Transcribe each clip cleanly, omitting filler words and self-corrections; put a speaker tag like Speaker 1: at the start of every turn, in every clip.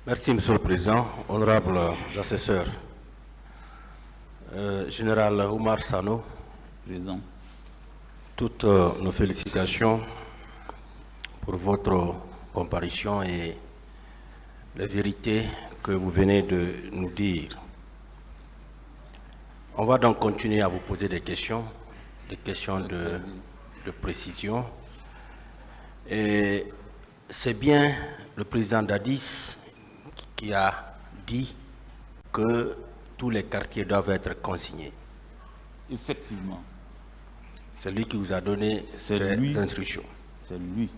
Speaker 1: Merci, Monsieur le Président. Honorables assesseurs, Général Oumar Sano,
Speaker 2: Présent.
Speaker 1: Toutes nos félicitations pour votre comparution et la vérité que vous venez de nous dire. On va donc continuer à vous poser des questions de précision. Et c'est bien le président Dadis qui a dit que tous les quartiers doivent être consignés.
Speaker 2: Effectivement.
Speaker 1: C'est lui qui vous a donné ces instructions.
Speaker 2: C'est lui.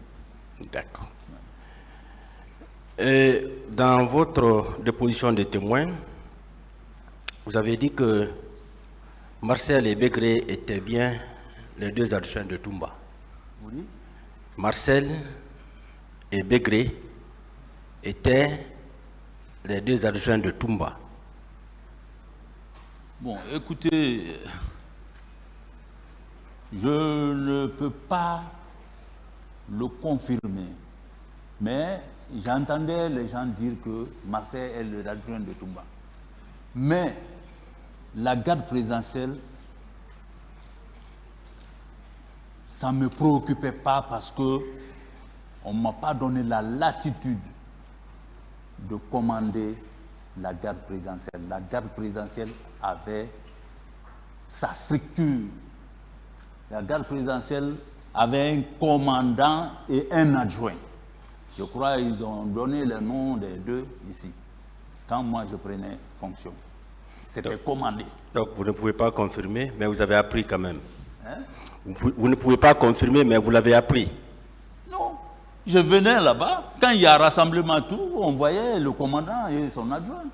Speaker 1: D'accord. Et dans votre déposition de témoins, vous avez dit que Marcel et Begré étaient bien les deux adjoints de Toumba.
Speaker 2: Oui.
Speaker 1: Marcel et Begré étaient les deux adjoints de Toumba.
Speaker 2: Bon, écoutez, je ne peux pas le confirmer, mais j'entendais les gens dire que Marcel est le adjoint de Toumba. Mais la garde présidentielle, ça ne me préoccupait pas parce que on ne m'a pas donné la latitude de commander la garde présidentielle. La garde présidentielle avait sa structure. La garde présidentielle avait un commandant et un adjoint. Je crois qu'ils ont donné le nom des deux ici, quand moi je prenais fonction. C'était commandé.
Speaker 1: Donc vous ne pouvez pas confirmer, mais vous avez appris quand même.
Speaker 2: Hein?
Speaker 1: Vous ne pouvez pas confirmer, mais vous l'avez appris.
Speaker 2: Non. Je venais là-bas, quand il y a rassemblement tout, on voyait le commandant et son adjoint.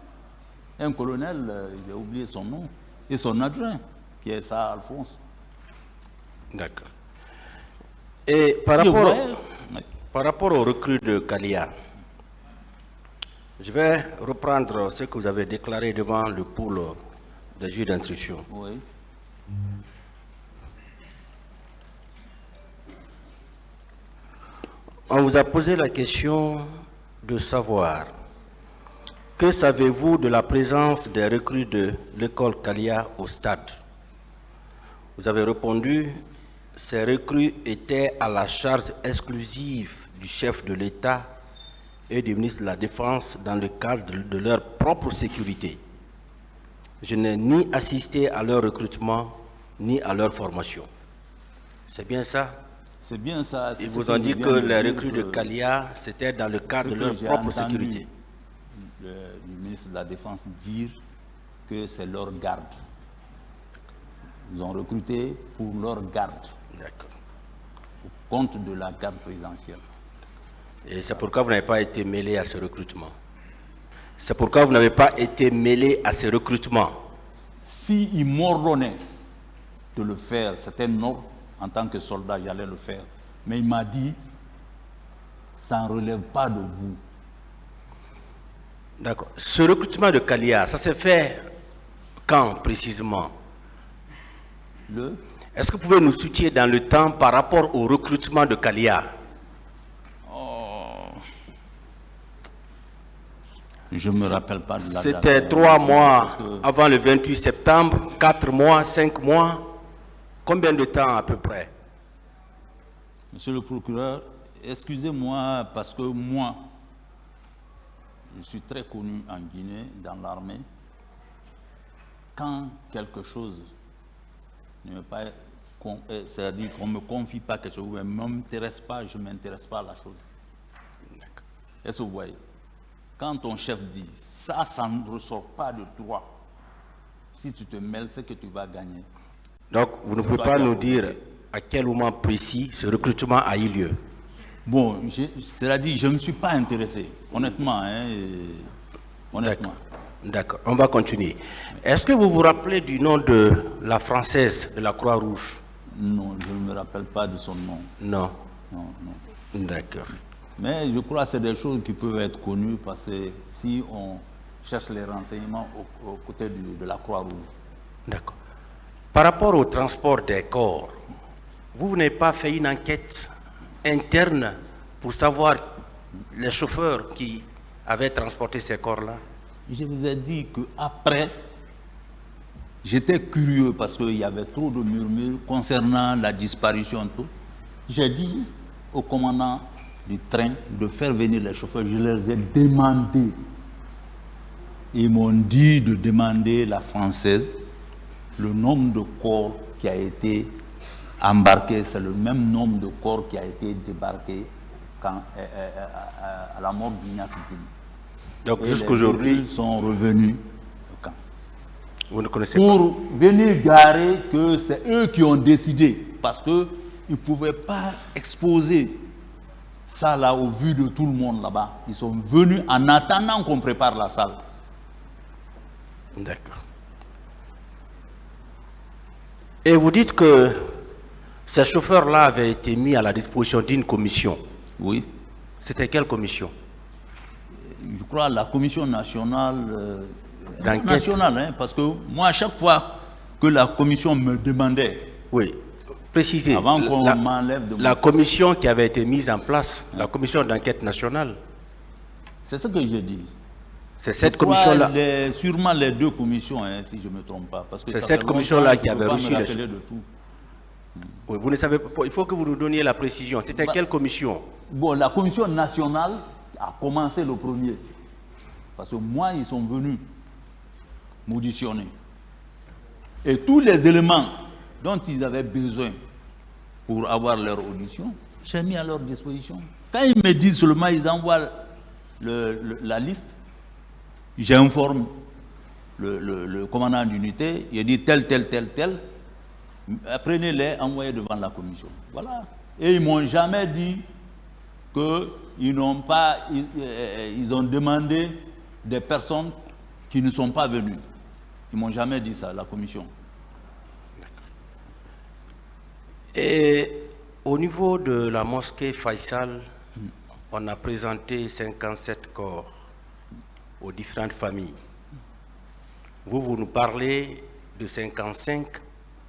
Speaker 2: Un colonel, j'ai oublié son nom, et son adjoint, qui est ça, Alphonse.
Speaker 1: D'accord. Et par rapport au recrue de Kalia, je vais reprendre ce que vous avez déclaré devant le pôle des juges d'instruction.
Speaker 2: Oui.
Speaker 1: On vous a posé la question de savoir que savez-vous de la présence des recrues de l'école Kalia au stade. Vous avez répondu, ces recrues étaient à la charge exclusive du chef de l'État et du ministre de la Défense dans le cadre de leur propre sécurité. Je n'ai ni assisté à leur recrutement ni à leur formation. C'est bien ça?
Speaker 2: C'est bien ça.
Speaker 1: Ils vous ont dit que les recrues de Kalia, c'était dans le cadre de leur propre sécurité.
Speaker 2: Le ministre de la Défense dire que c'est leur garde. Ils ont recruté pour leur garde.
Speaker 1: D'accord.
Speaker 2: Au compte de la garde présidentielle.
Speaker 1: Et c'est pourquoi vous n'avez pas été mêlé à ce recrutement. C'est pourquoi vous n'avez pas été mêlé à ce recrutement.
Speaker 2: S'il m'ordonnait de le faire, c'était un ordre. En tant que soldat, j'allais le faire. Mais il m'a dit, ça ne relève pas de vous.
Speaker 1: D'accord. Ce recrutement de Kalia, ça s'est fait quand précisément? Est-ce que vous pouvez nous situer dans le temps par rapport au recrutement de Kalia?
Speaker 2: Je ne me rappelle pas de la date.
Speaker 1: C'était 3 mois avant le 28 septembre, 4 mois, 5 mois. Combien de temps à peu près?
Speaker 2: Monsieur le procureur, excusez-moi parce que moi, je suis très connu en Guinée, dans l'armée. Quand quelque chose ne me pas, c'est-à-dire qu'on ne me confie pas quelque chose, ne m'intéresse pas, je ne m'intéresse pas à la chose. Est-ce que vous voyez? Quand ton chef dit, ça ne ressort pas de toi, si tu te mêles, c'est que tu vas gagner.
Speaker 1: Donc, vous ne pouvez pas nous dire à quel moment précis ce recrutement a eu lieu?
Speaker 2: Bon, c'est-à-dire, je ne me suis pas intéressé, honnêtement. Honnêtement.
Speaker 1: D'accord, on va continuer. Est-ce que vous vous rappelez du nom de la Française de la Croix-Rouge?
Speaker 2: Non, je ne me rappelle pas de son nom.
Speaker 1: Non.
Speaker 2: Non.
Speaker 1: D'accord.
Speaker 2: Mais je crois que c'est des choses qui peuvent être connues parce que si on cherche les renseignements aux côtés de la Croix-Rouge.
Speaker 1: D'accord. Par rapport au transport des corps, vous n'avez pas fait une enquête interne pour savoir les chauffeurs qui avait transporté ces corps-là?
Speaker 2: Je vous ai dit qu'après, j'étais curieux parce qu'il y avait trop de murmures concernant la disparition. Tout. J'ai dit au commandant du train de faire venir les chauffeurs. Je leur ai demandé. Ils m'ont dit de demander la française le nombre de corps qui a été embarqué. C'est le même nombre de corps qui a été débarqué à la mort d'Ignace Dine.
Speaker 1: Donc jusqu'aujourd'hui,
Speaker 2: ils sont revenus au camp.
Speaker 1: Vous ne connaissez
Speaker 2: pour venir garer que c'est eux qui ont décidé, parce qu'ils ne pouvaient pas exposer ça là au vu de tout le monde là-bas. Ils sont venus en attendant qu'on prépare la salle.
Speaker 1: D'accord. Et vous dites que ces chauffeurs-là avaient été mis à la disposition d'une commission.
Speaker 2: Oui.
Speaker 1: C'était quelle commission?
Speaker 2: Je crois la commission nationale,
Speaker 1: nationale,
Speaker 2: parce que moi, à chaque fois que la commission me demandait,
Speaker 1: oui, précisez,
Speaker 2: avant qu'on m'enlève de
Speaker 1: la commission qui avait été mise en place, la commission d'enquête nationale.
Speaker 2: C'est ce que j'ai dit.
Speaker 1: C'est cette commission-là.
Speaker 2: Sûrement les deux commissions, si je ne me trompe pas.
Speaker 1: C'est cette commission-là qui avait reçu les choses. Oui, vous ne savez pas, il faut que vous nous donniez la précision. C'était quelle commission?
Speaker 2: Bon, la commission nationale a commencé le premier. Parce que moi, ils sont venus m'auditionner. Et tous les éléments dont ils avaient besoin pour avoir leur audition, j'ai mis à leur disposition. Quand ils me disent seulement, ils envoient la liste, j'informe le commandant d'unité, il dit tel. Prenez-les, envoyez devant la commission. Voilà. Et ils ne m'ont jamais dit qu'ils n'ont pas, ils ont demandé des personnes qui ne sont pas venues. Ils ne m'ont jamais dit ça, la commission.
Speaker 1: Et au niveau de la mosquée Faisal, on a présenté 57 corps aux différentes familles. Vous nous parlez de 55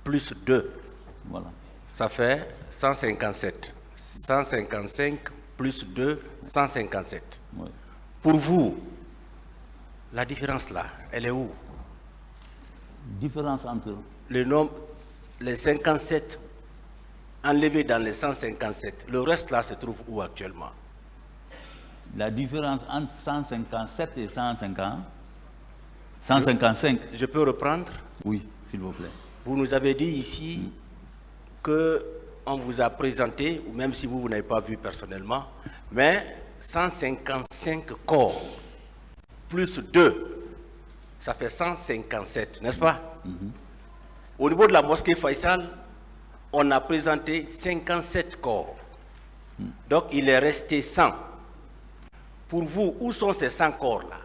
Speaker 1: plus 2.
Speaker 2: Voilà.
Speaker 1: Ça fait 157. 155 plus 2, 157.
Speaker 2: Oui.
Speaker 1: Pour vous, la différence là, elle est où?
Speaker 2: Différence entre
Speaker 1: le nombre, les 57 enlevés dans les 157. Le reste là se trouve où actuellement?
Speaker 2: La différence entre 157 et 155.
Speaker 1: Je peux reprendre?
Speaker 2: Oui, s'il vous plaît.
Speaker 1: Vous nous avez dit ici qu'on vous a présenté, ou même si vous n'avez pas vu personnellement, mais 155 corps, plus 2, ça fait 157, n'est-ce pas? Au niveau de la mosquée Faisal, on a présenté 57 corps. Donc il est resté 100. Pour vous, où sont ces 100 corps-là?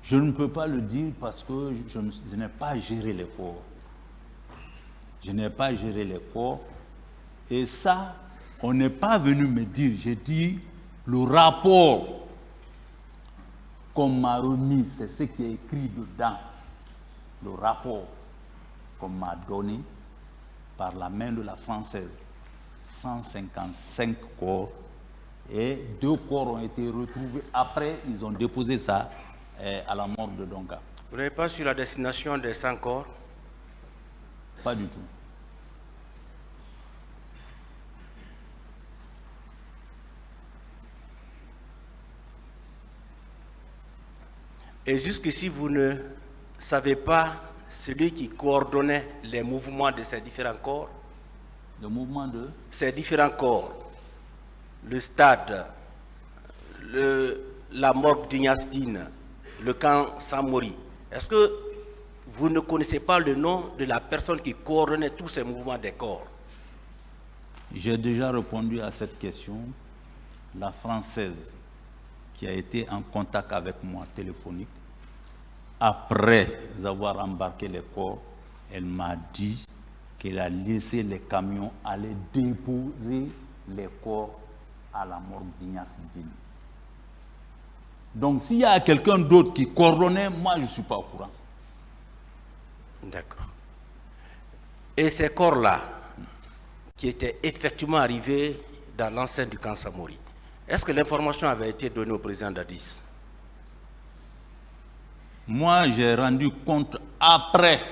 Speaker 2: Je ne peux pas le dire parce que je n'ai pas géré les corps. Je n'ai pas géré les corps. Et ça, on n'est pas venu me dire. J'ai dit, le rapport qu'on m'a remis, c'est ce qui est écrit dedans. Le rapport qu'on m'a donné par la main de la Française. 155 corps. Et 2 corps ont été retrouvés. Après, ils ont déposé ça à la mort de Donga.
Speaker 1: Vous n'avez pas su la destination des 100 corps?
Speaker 2: Pas du tout.
Speaker 1: Et jusqu'ici, vous ne savez pas celui qui coordonnait les mouvements de ces différents corps?
Speaker 2: Le mouvement de
Speaker 1: ces différents corps, le stade, la morgue d'Ignace Dine, le camp Samori. Est-ce que vous ne connaissez pas le nom de la personne qui coordonnait tous ces mouvements des corps?
Speaker 2: J'ai déjà répondu à cette question. La Française qui a été en contact avec moi téléphonique, après avoir embarqué les corps, elle m'a dit qu'elle a laissé les camions aller déposer les corps à la morgue d'Ignace Dine. Donc s'il y a quelqu'un d'autre qui coordonnait, moi je ne suis pas au courant.
Speaker 1: D'accord. Et ces corps-là, qui étaient effectivement arrivés dans l'enceinte du camp Samori, est-ce que l'information avait été donnée au président Dadis?
Speaker 2: Moi, j'ai rendu compte après,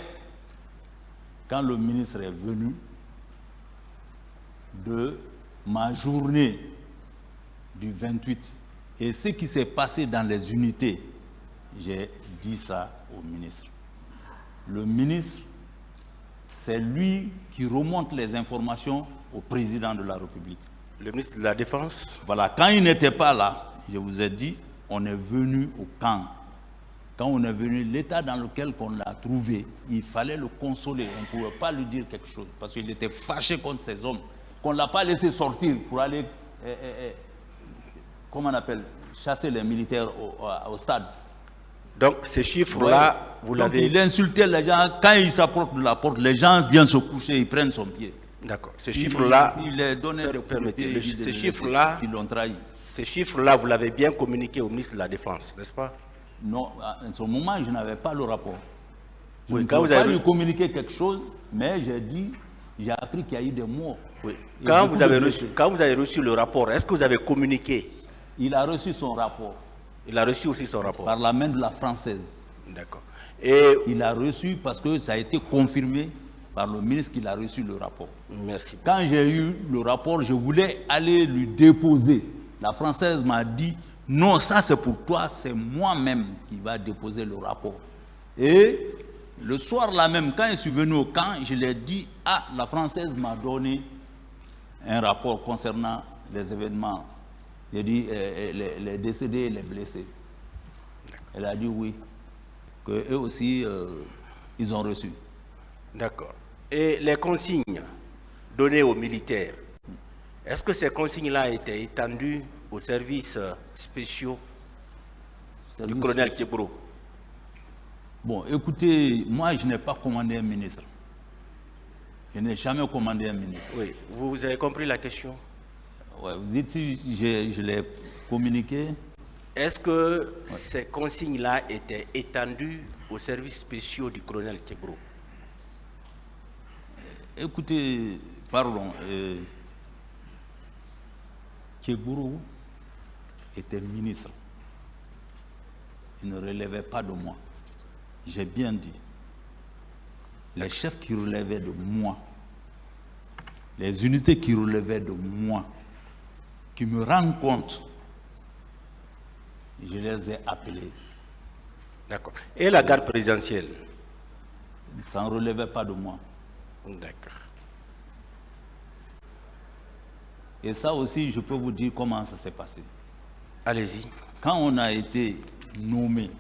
Speaker 2: quand le ministre est venu, de ma journée du 28 et ce qui s'est passé dans les unités. J'ai dit ça au ministre. Le ministre, c'est lui qui remonte les informations au président de la République.
Speaker 1: Le ministre de la Défense?
Speaker 2: Voilà, quand il n'était pas là, je vous ai dit, on est venu au camp. Quand on est venu, l'état dans lequel on l'a trouvé, il fallait le consoler. On ne pouvait pas lui dire quelque chose parce qu'il était fâché contre ces hommes, qu'on ne l'a pas laissé sortir pour aller, comment on appelle, chasser les militaires au stade.
Speaker 1: Donc ces chiffres-là, vous l'avez...
Speaker 2: Il insultait les gens. Quand il s'approche de la porte, les gens viennent se coucher, ils prennent son pied.
Speaker 1: D'accord. Ces chiffres-là...
Speaker 2: Il les donnait des coups de pied,
Speaker 1: ces chiffres-là...
Speaker 2: Ils l'ont trahi.
Speaker 1: Ces chiffres-là, vous l'avez bien communiqué au ministre de la Défense, n'est-ce pas?
Speaker 2: Non, à ce moment, je n'avais pas le rapport. Je
Speaker 1: Oui,
Speaker 2: ne pouvais pas lui communiquer quelque chose, mais j'ai appris qu'il y a eu des morts.
Speaker 1: Oui. Quand vous avez reçu le rapport, est-ce que vous avez communiqué?
Speaker 2: Il a reçu son rapport.
Speaker 1: Il a reçu aussi son rapport?
Speaker 2: Par la main de la Française.
Speaker 1: D'accord. Et...
Speaker 2: Il a reçu parce que ça a été confirmé par le ministre qu'il a reçu le rapport.
Speaker 1: Merci.
Speaker 2: Quand j'ai eu le rapport, je voulais aller lui déposer. La Française m'a dit, non, ça c'est pour toi, c'est moi-même qui va déposer le rapport. Et le soir là même, quand je suis venu au camp, je lui ai dit, ah, la Française m'a donné un rapport concernant les événements. J'ai dit, les décédés et les blessés. Elle a dit oui, qu'eux aussi, ils ont reçu.
Speaker 1: D'accord. Et les consignes données aux militaires, est-ce que ces consignes-là étaient étendues aux services spéciaux du colonel Kébro?
Speaker 2: Bon, écoutez, moi je n'ai pas commandé un ministre. Je n'ai jamais commandé un ministre.
Speaker 1: Oui, vous avez compris la question?
Speaker 2: Ouais, vous dites si je l'ai communiqué.
Speaker 1: Est-ce que ces consignes-là étaient étendues aux services spéciaux du colonel Kébro?
Speaker 2: Écoutez, pardon, Kébro était ministre. Il ne relevait pas de moi. J'ai bien dit. Les chefs qui relevaient de moi, les unités qui relevaient de moi, qui me rendent compte, je les ai appelés.
Speaker 1: D'accord. Et la garde présidentielle?
Speaker 2: Ça ne relevait pas de moi.
Speaker 1: D'accord.
Speaker 2: Et ça aussi, je peux vous dire comment ça s'est passé.
Speaker 1: Allez-y.
Speaker 2: Quand on a été nommé,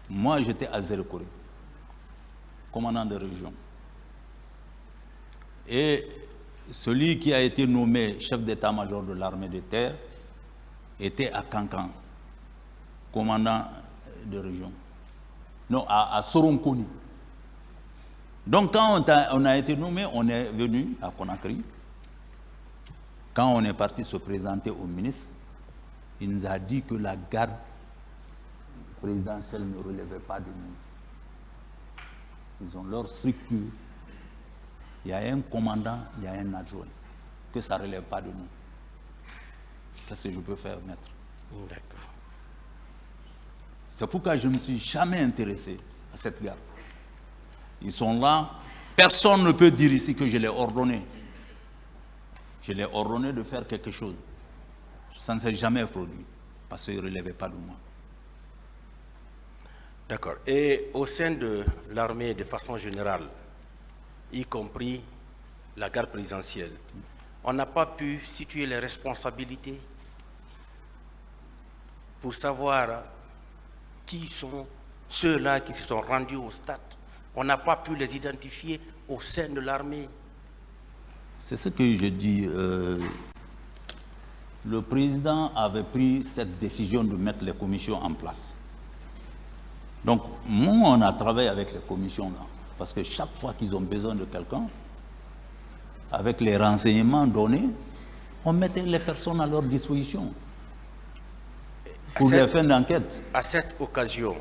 Speaker 2: moi j'étais à Zérekoré, commandant de région. Et celui qui a été nommé chef d'état-major de l'armée de terre était à Kankan, commandant de région. Non, à Soronkoni. Donc quand on a été nommé, on est venu à Conakry. Quand on est parti se présenter au ministre, il nous a dit que la garde présidentielle ne relevait pas de nous. Ils ont leur structure. Il y a un commandant, il y a un adjoint. Que ça ne relève pas de nous. Qu'est-ce que je peux faire, maître?
Speaker 1: D'accord.
Speaker 2: C'est pourquoi je ne me suis jamais intéressé à cette garde. Ils sont là. Personne ne peut dire ici que je l'ai ordonné. Je l'ai ordonné de faire quelque chose. Ça ne s'est jamais produit parce qu'il ne relevait pas de moi.
Speaker 1: D'accord. Et au sein de l'armée de façon générale, y compris la garde présidentielle, on n'a pas pu situer les responsabilités pour savoir qui sont ceux-là qui se sont rendus au stade. On n'a pas pu les identifier au sein de l'armée.
Speaker 2: C'est ce que je dis. Le président avait pris cette décision de mettre les commissions en place. Donc, nous, on a travaillé avec les commissions là. Parce que chaque fois qu'ils ont besoin de quelqu'un, avec les renseignements donnés, on mettait les personnes à leur disposition pour les fins d'enquête.
Speaker 1: À cette occasion,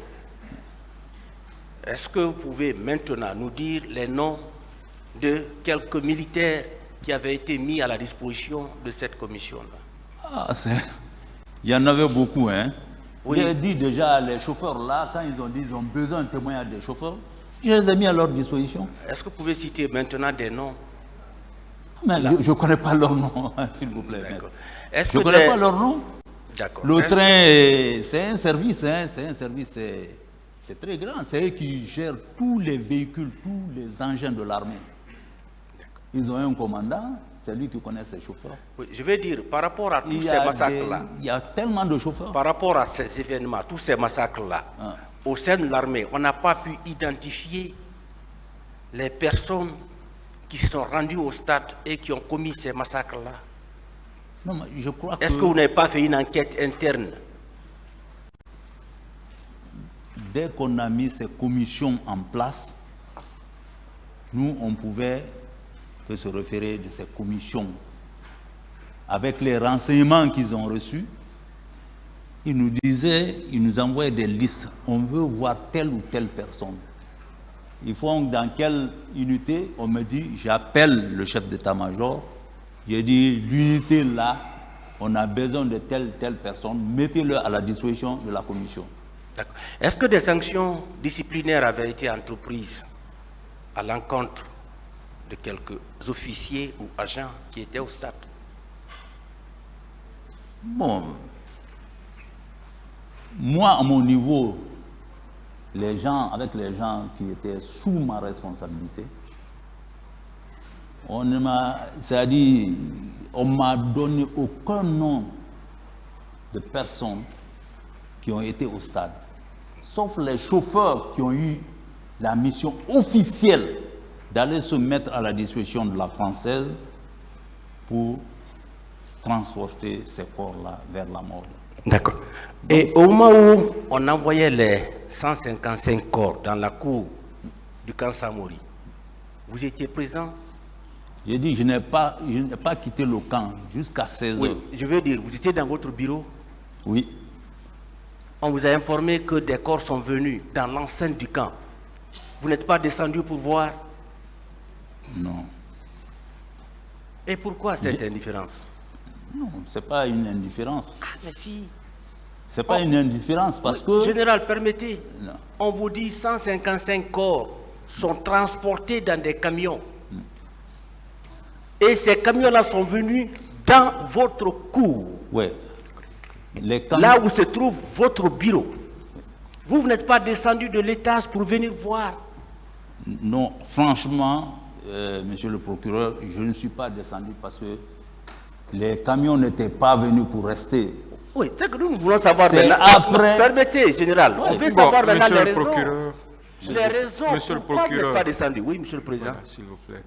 Speaker 1: est-ce que vous pouvez maintenant nous dire les noms de quelques militaires qui avaient été mis à la disposition de cette commission-là?
Speaker 2: Il y en avait beaucoup, hein.
Speaker 1: Oui.
Speaker 2: J'ai dit déjà, les chauffeurs là, quand ils ont dit qu'ils ont besoin de témoignage des chauffeurs, je les ai mis à leur disposition.
Speaker 1: Est-ce que vous pouvez citer maintenant des noms?
Speaker 2: Mais je ne connais pas leur nom, s'il vous plaît.
Speaker 1: D'accord.
Speaker 2: Je ne connais pas leur nom.
Speaker 1: D'accord.
Speaker 2: Le train, c'est un service, hein, c'est très grand. C'est eux qui gèrent tous les véhicules, tous les engins de l'armée. Ils ont un commandant, c'est lui qui connaît ses chauffeurs.
Speaker 1: Oui, je veux dire, par rapport à tous ces massacres-là,
Speaker 2: Il y a tellement de chauffeurs.
Speaker 1: par rapport à ces événements, tous ces massacres-là, au sein de l'armée, on n'a pas pu identifier les personnes qui se sont rendues au stade et qui ont commis ces massacres-là.
Speaker 2: Non, mais je crois
Speaker 1: Est-ce que vous n'avez pas fait une enquête interne?
Speaker 2: Dès qu'on a mis ces commissions en place, nous, on pouvait que se référer de ces commissions. Avec les renseignements qu'ils ont reçus, ils nous disaient, ils nous envoyaient des listes. On veut voir telle ou telle personne. Ils font dans quelle unité? On me dit, j'appelle le chef d'état-major. J'ai dit, l'unité là, on a besoin de telle personne, mettez-le à la disposition de la commission.
Speaker 1: Est-ce que des sanctions disciplinaires avaient été entreprises à l'encontre de quelques officiers ou agents qui étaient au stade?
Speaker 2: Bon, moi, à mon niveau, avec les gens qui étaient sous ma responsabilité, on m'a donné aucun nom de personnes qui ont été au stade, sauf les chauffeurs qui ont eu la mission officielle d'aller se mettre à la disposition de la Française pour transporter ces corps-là vers la mort.
Speaker 1: D'accord. Et au moment où on envoyait les 155 corps dans la cour du camp Samori, vous étiez présent?
Speaker 2: J'ai dit, je n'ai pas quitté le camp jusqu'à 16 heures.
Speaker 1: Oui, je veux dire, vous étiez dans votre bureau?
Speaker 2: Oui.
Speaker 1: On vous a informé que des corps sont venus dans l'enceinte du camp. Vous n'êtes pas descendu pour voir?
Speaker 2: Non.
Speaker 1: Et pourquoi cette indifférence?
Speaker 2: Non, ce n'est pas une indifférence.
Speaker 1: Ah, mais si.
Speaker 2: Ce n'est pas une indifférence parce que...
Speaker 1: Général, permettez.
Speaker 2: Non.
Speaker 1: On vous dit 155 corps sont transportés dans des camions. Et ces camions-là sont venus dans votre cour.
Speaker 2: Oui.
Speaker 1: Là où se trouve votre bureau. Vous n'êtes pas descendu de l'étage pour venir voir?
Speaker 2: Non, franchement, monsieur le procureur, je ne suis pas descendu parce que les camions n'étaient pas venus pour rester.
Speaker 1: Oui, c'est que nous voulons savoir
Speaker 2: maintenant. Après...
Speaker 1: Permettez, général, on veut savoir maintenant les raisons. Les raisons
Speaker 3: Monsieur
Speaker 1: pourquoi
Speaker 3: le
Speaker 1: vous n'êtes pas descendu. Oui, monsieur le président.
Speaker 3: Voilà, s'il vous plaît.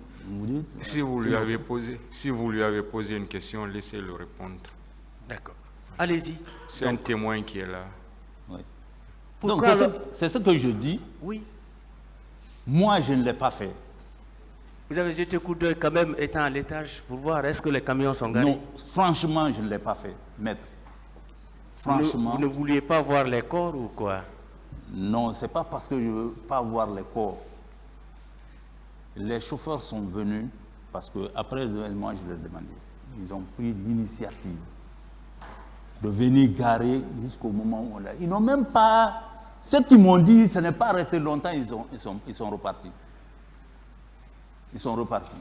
Speaker 3: Si vous lui avez posé une question, laissez-le répondre.
Speaker 1: D'accord. Allez-y.
Speaker 3: C'est un témoin qui est là.
Speaker 2: Oui. Donc c'est ce que je dis.
Speaker 1: Oui.
Speaker 2: Moi, je ne l'ai pas fait.
Speaker 1: Vous avez jeté un coup d'œil quand même étant à l'étage pour voir est-ce que les camions sont garés?
Speaker 2: Non, franchement, je ne l'ai pas fait, maître. Franchement.
Speaker 1: Vous ne vouliez pas voir les corps ou quoi?
Speaker 2: Non, ce n'est pas parce que je ne veux pas voir les corps. Les chauffeurs sont venus parce qu'après l'événement, je leur ai demandé. Ils ont pris l'initiative de venir garer jusqu'au moment où on l'a. Ils n'ont même pas... Ce qu'ils m'ont dit, ce n'est pas resté longtemps, ils sont repartis. Ils sont repartis.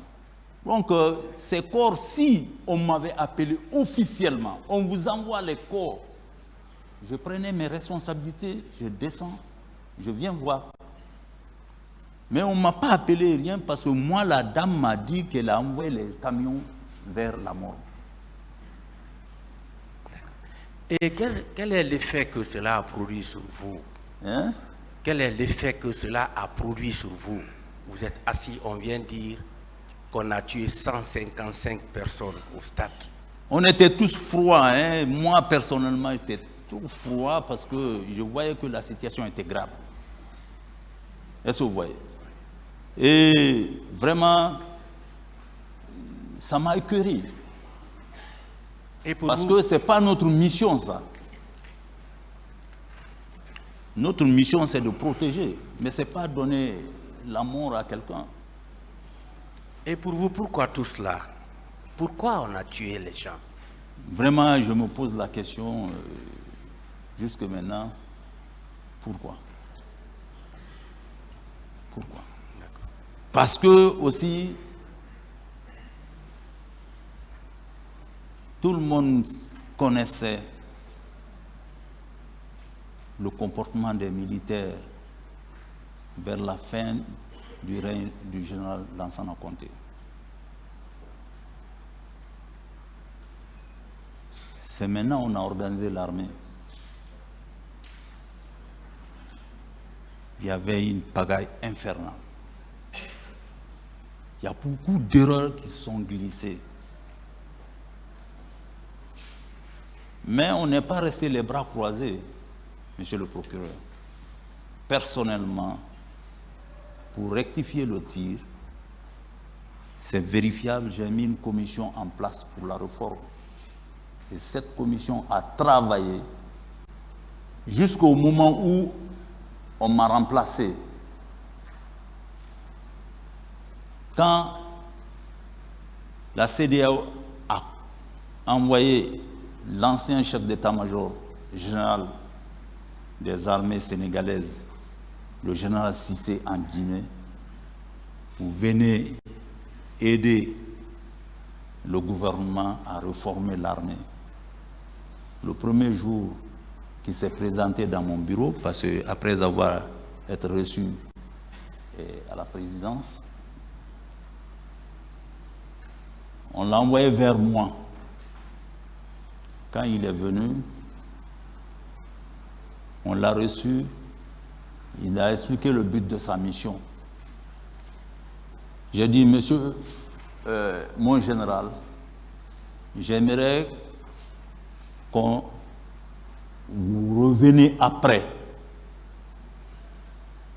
Speaker 2: Donc, ces corps, si on m'avait appelé officiellement, on vous envoie les corps, je prenais mes responsabilités, je descends, je viens voir. Mais on ne m'a pas appelé rien parce que moi, la dame m'a dit qu'elle a envoyé les camions vers la mort.
Speaker 1: Et quel est l'effet que cela a produit sur vous?
Speaker 2: Hein?
Speaker 1: Quel est l'effet que cela a produit sur vous? Vous êtes assis, on vient dire qu'on a tué 155 personnes au stade.
Speaker 2: On était tous froids. Hein? Moi, personnellement, j'étais tout froid parce que je voyais que la situation était grave. Est-ce que vous voyez? Et vraiment, ça m'a écœuré. Parce que ce n'est pas notre mission, ça. Notre mission, c'est de protéger, mais ce n'est pas donner la mort à quelqu'un.
Speaker 1: Et pour vous, pourquoi tout cela? Pourquoi on a tué les gens?
Speaker 2: Vraiment, je me pose la question. Jusque maintenant, pourquoi? Pourquoi? Parce que aussi, tout le monde connaissait le comportement des militaires vers la fin du règne du général Lansana Conté. C'est maintenant qu'on a organisé l'armée. Il y avait une pagaille infernale. Il y a beaucoup d'erreurs qui se sont glissées. Mais on n'est pas resté les bras croisés, monsieur le procureur. Personnellement, pour rectifier le tir, c'est vérifiable, j'ai mis une commission en place pour la réforme. Et cette commission a travaillé jusqu'au moment où on m'a remplacé. Quand la CEDEAO a envoyé l'ancien chef d'état-major général des armées sénégalaises, le général Cissé en Guinée, vous venez aider le gouvernement à réformer l'armée. Le premier jour qu'il s'est présenté dans mon bureau, parce qu'après avoir été reçu à la présidence, on l'a envoyé vers moi. Quand il est venu, on l'a reçu, il a expliqué le but de sa mission. J'ai dit, monsieur, mon général, j'aimerais qu'on vous revenez après.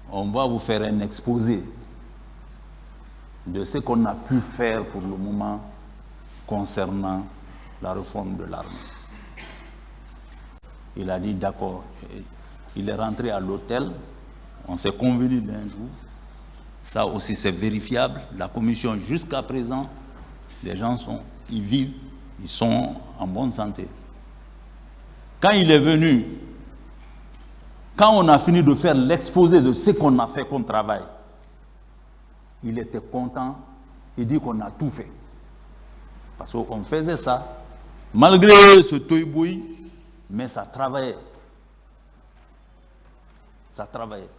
Speaker 2: On va vous faire un exposé de ce qu'on a pu faire pour le moment concernant la réforme de l'armée. Il a dit d'accord. Il est rentré à l'hôtel, on s'est convenu d'un jour. Ça aussi c'est vérifiable. La commission jusqu'à présent, les gens ils vivent, ils sont en bonne santé. Quand il est venu, quand on a fini de faire l'exposé de ce qu'on a fait comme travail, il était content, il dit qu'on a tout fait. Parce qu'on faisait ça, malgré ce toy-boy, mais ça travaillait. Ça travaillait.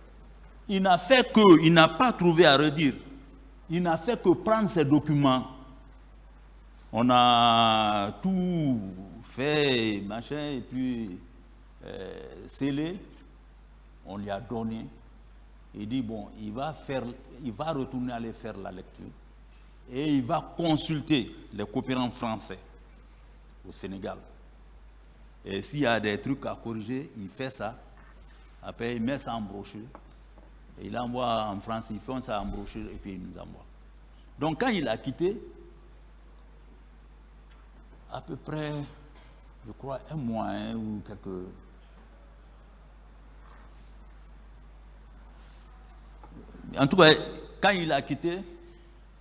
Speaker 2: Il n'a pas trouvé à redire. Il n'a fait que prendre ces documents. On a tout fait, machin, et puis scellé. On lui a donné. Il dit, bon, il va retourner aller faire la lecture. Et il va consulter les coopérants français au Sénégal. Et s'il y a des trucs à corriger, il fait ça. Après, il met ça en brochure. Et il envoie en France, ils font ça en brochure et puis il nous envoie. Donc quand il a quitté, à peu près, je crois, un mois ou quelques... En tout cas, quand il a quitté,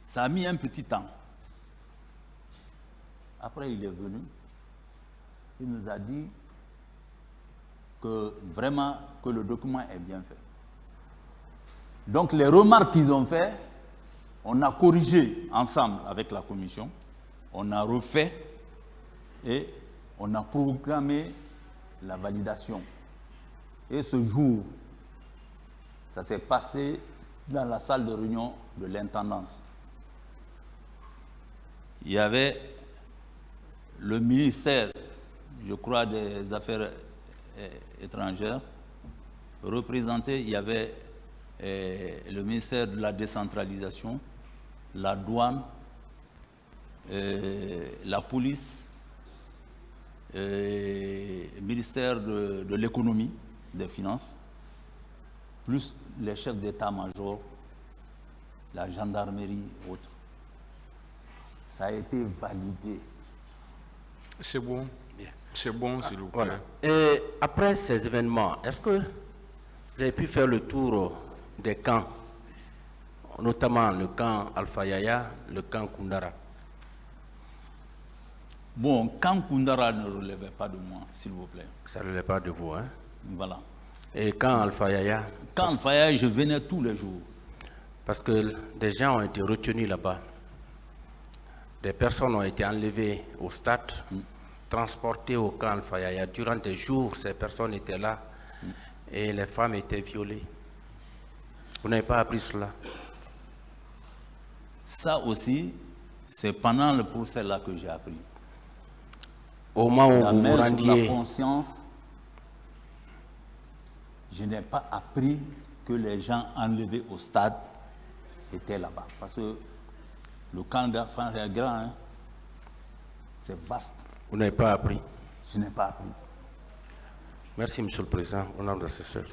Speaker 2: ça a mis un petit temps. Après, il est venu. Il nous a dit que vraiment, que le document est bien fait. Donc, les remarques qu'ils ont fait, on a corrigé ensemble avec la commission, on a refait et on a programmé la validation. Et ce jour, ça s'est passé dans la salle de réunion de l'intendance. Il y avait le ministère, je crois, des Affaires étrangères, représenté, il y avait le ministère de la décentralisation, la douane, la police, le ministère de l'économie, des finances, plus les chefs d'état-major, la gendarmerie et autres. Ça a été validé.
Speaker 3: C'est bon. C'est bon, s'il vous plaît.
Speaker 1: Voilà. Et après ces événements, est-ce que vous avez pu faire le tour des camps, notamment le camp Alpha Yaya, le camp Koundara?
Speaker 2: Bon, quand Koundara ne relevait pas de moi, s'il vous plaît.
Speaker 1: Ça ne relève pas de vous, hein?
Speaker 2: Voilà.
Speaker 1: Et quand Alpha Yaya?
Speaker 2: Quand Alpha Yaya, je venais tous les jours.
Speaker 1: Parce que des gens ont été retenus là-bas. Des personnes ont été enlevées au stade, transportées au camp Alpha Yaya. Durant des jours, ces personnes étaient là et les femmes étaient violées. Vous n'avez pas appris cela?
Speaker 2: Ça aussi, c'est pendant le procès là que j'ai appris.
Speaker 1: Au moment où
Speaker 2: La
Speaker 1: vous vous
Speaker 2: main sur
Speaker 1: rendiez,
Speaker 2: la conscience, je n'ai pas appris que les gens enlevés au stade étaient là-bas. Parce que le camp d'enfants est grand, hein? C'est vaste.
Speaker 1: vous n'avez pas appris.
Speaker 2: Je n'ai pas appris.
Speaker 1: Merci, Monsieur le Président, honorable assesseur.